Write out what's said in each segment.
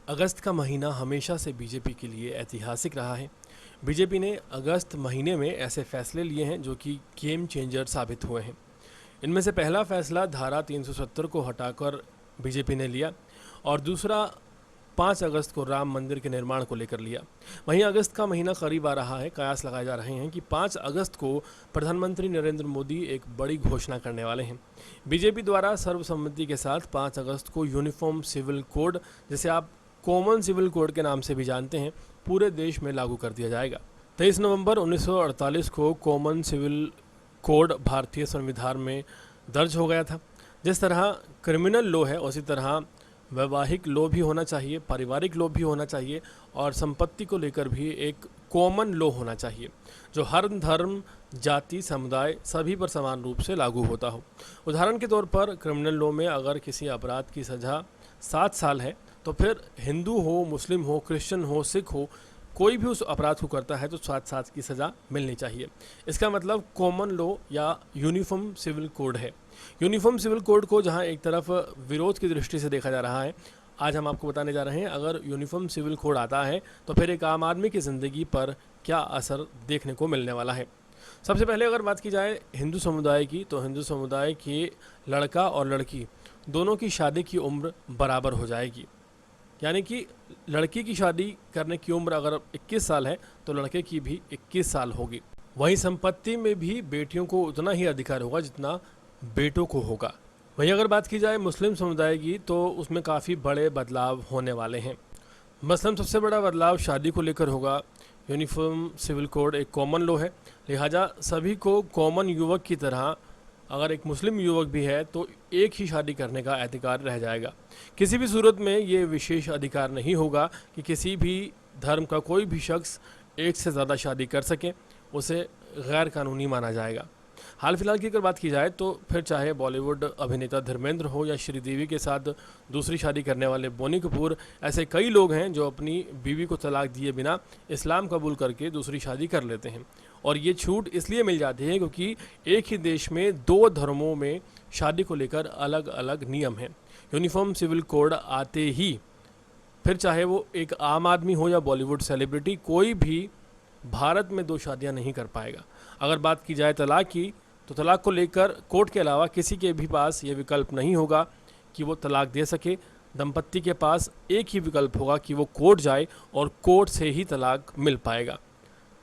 अगस्त का महीना हमेशा से बीजेपी के लिए ऐतिहासिक रहा है। बीजेपी ने अगस्त महीने में ऐसे फैसले लिए हैं जो कि गेम चेंजर साबित हुए हैं। इनमें से पहला फैसला धारा 370 को हटाकर बीजेपी ने लिया और दूसरा 5 अगस्त को राम मंदिर के निर्माण को लेकर लिया। वहीं अगस्त का महीना करीब आ रहा है। कयास लगाए जा रहे हैं कि 5 अगस्त को प्रधानमंत्री नरेंद्र मोदी एक बड़ी घोषणा करने वाले हैं। बीजेपी द्वारा सर्वसम्मति के साथ 5 अगस्त को यूनिफॉर्म सिविल कोड, जिसे आप कॉमन सिविल कोड के नाम से भी जानते हैं, पूरे देश में लागू कर दिया जाएगा। 23 नवंबर 1948 को कॉमन सिविल कोड भारतीय संविधान में दर्ज हो गया था। जिस तरह क्रिमिनल लॉ है उसी तरह वैवाहिक लॉ भी होना चाहिए, पारिवारिक लॉ भी होना चाहिए और संपत्ति को लेकर भी एक कॉमन लॉ होना चाहिए जो हर धर्म, जाति, समुदाय सभी पर समान रूप से लागू होता हो। उदाहरण के तौर पर क्रिमिनल लॉ में अगर किसी अपराध की सज़ा 7 साल है तो फिर हिंदू हो, मुस्लिम हो, क्रिश्चियन हो, सिख हो, कोई भी उस अपराध को करता है तो 7 साल की सज़ा मिलनी चाहिए। इसका मतलब कॉमन लॉ या यूनिफॉर्म सिविल कोड है। यूनिफॉर्म सिविल कोड को जहां एक तरफ विरोध की दृष्टि से देखा जा रहा है, आज हम आपको बताने जा रहे हैं अगर यूनिफॉर्म सिविल कोड आता है तो फिर एक आम आदमी की ज़िंदगी पर क्या असर देखने को मिलने वाला है। सबसे पहले अगर बात की जाए हिंदू समुदाय की, तो हिंदू समुदाय के लड़का और लड़की दोनों की शादी की उम्र बराबर हो जाएगी। यानी कि लड़की की शादी करने की उम्र अगर 21 साल है तो लड़के की भी 21 साल होगी। वहीं संपत्ति में भी बेटियों को उतना ही अधिकार होगा जितना बेटों को होगा। वहीं अगर बात की जाए मुस्लिम समुदाय की तो उसमें काफ़ी बड़े बदलाव होने वाले हैं। मसलन सबसे बड़ा बदलाव शादी को लेकर होगा। यूनिफॉर्म सिविल कोड एक कॉमन लॉ है, लिहाजा सभी को कॉमन युवक की तरह अगर एक मुस्लिम युवक भी है तो एक ही शादी करने का अधिकार रह जाएगा। किसी भी सूरत में ये विशेष अधिकार नहीं होगा कि किसी भी धर्म का कोई भी शख्स एक से ज़्यादा शादी कर सके, उसे गैर कानूनी माना जाएगा। हाल फिलहाल की अगर बात की जाए तो फिर चाहे बॉलीवुड अभिनेता धर्मेंद्र हो या श्रीदेवी के साथ दूसरी शादी करने वाले बोनी कपूर, ऐसे कई लोग हैं जो अपनी बीवी को तलाक दिए बिना इस्लाम कबूल करके दूसरी शादी कर लेते हैं। और ये छूट इसलिए मिल जाती है क्योंकि एक ही देश में 2 धर्मों में शादी को लेकर अलग अलग नियम हैं। यूनिफॉर्म सिविल कोड आते ही फिर चाहे वो एक आम आदमी हो या बॉलीवुड सेलिब्रिटी, कोई भी भारत में 2 शादियां नहीं कर पाएगा। अगर बात की जाए तलाक की, तो तलाक को लेकर कोर्ट के अलावा किसी के भी पास ये विकल्प नहीं होगा कि वो तलाक दे सके। दंपत्ति के पास एक ही विकल्प होगा कि वो कोर्ट जाए और कोर्ट से ही तलाक मिल पाएगा।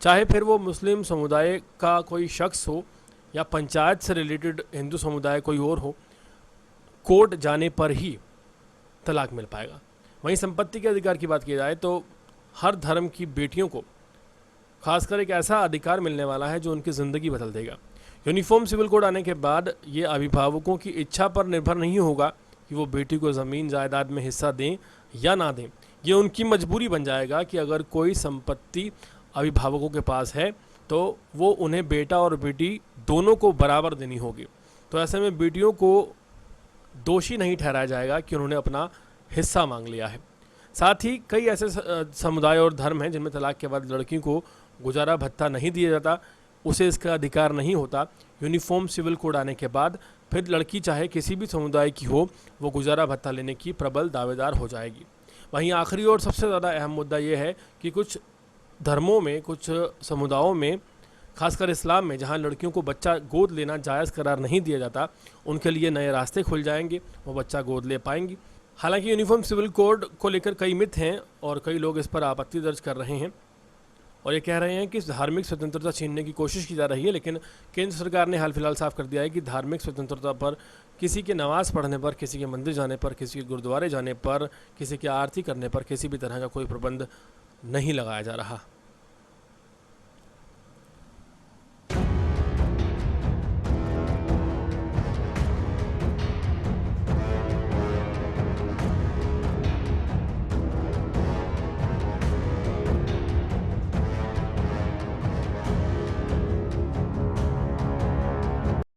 चाहे फिर वो मुस्लिम समुदाय का कोई शख्स हो या पंचायत से रिलेटेड हिंदू समुदाय कोई और हो, कोर्ट जाने पर ही तलाक मिल पाएगा। वहीं संपत्ति के अधिकार की बात की जाए तो हर धर्म की बेटियों को खासकर एक ऐसा अधिकार मिलने वाला है जो उनकी ज़िंदगी बदल देगा। यूनिफॉर्म सिविल कोड आने के बाद ये अभिभावकों की इच्छा पर निर्भर नहीं होगा कि वो बेटी को ज़मीन जायदाद में हिस्सा दें या ना दें। ये उनकी मजबूरी बन जाएगा कि अगर कोई संपत्ति अभिभावकों के पास है तो वो उन्हें बेटा और बेटी दोनों को बराबर देनी होगी। तो ऐसे में बेटियों को दोषी नहीं ठहराया जाएगा कि उन्होंने अपना हिस्सा मांग लिया है। साथ ही कई ऐसे समुदाय और धर्म हैं जिनमें तलाक के बाद लड़की को गुजारा भत्ता नहीं दिया जाता, उसे इसका अधिकार नहीं होता। यूनिफॉर्म सिविल कोड आने के बाद फिर लड़की चाहे किसी भी समुदाय की हो, वो गुजारा भत्ता लेने की प्रबल दावेदार हो जाएगी। वहीं आखिरी और सबसे ज़्यादा अहम मुद्दा ये है कि कुछ धर्मों में, कुछ समुदायों में, खासकर इस्लाम में, जहां लड़कियों को बच्चा गोद लेना जायज़ करार नहीं दिया जाता, उनके लिए नए रास्ते खुल जाएंगे, वो बच्चा गोद ले पाएंगी। हालांकि यूनिफॉर्म सिविल कोड को लेकर कई मिथ हैं और कई लोग इस पर आपत्ति दर्ज कर रहे हैं और ये कह रहे हैं कि धार्मिक स्वतंत्रता छीनने की कोशिश की जा रही है। लेकिन केंद्र सरकार ने हाल फिलहाल साफ कर दिया है कि धार्मिक स्वतंत्रता पर, किसी के नमाज़ पढ़ने पर, किसी के मंदिर जाने पर, किसी के गुरुद्वारे जाने पर, किसी की आरती करने पर किसी भी तरह का कोई प्रतिबंध नहीं लगाया जा रहा।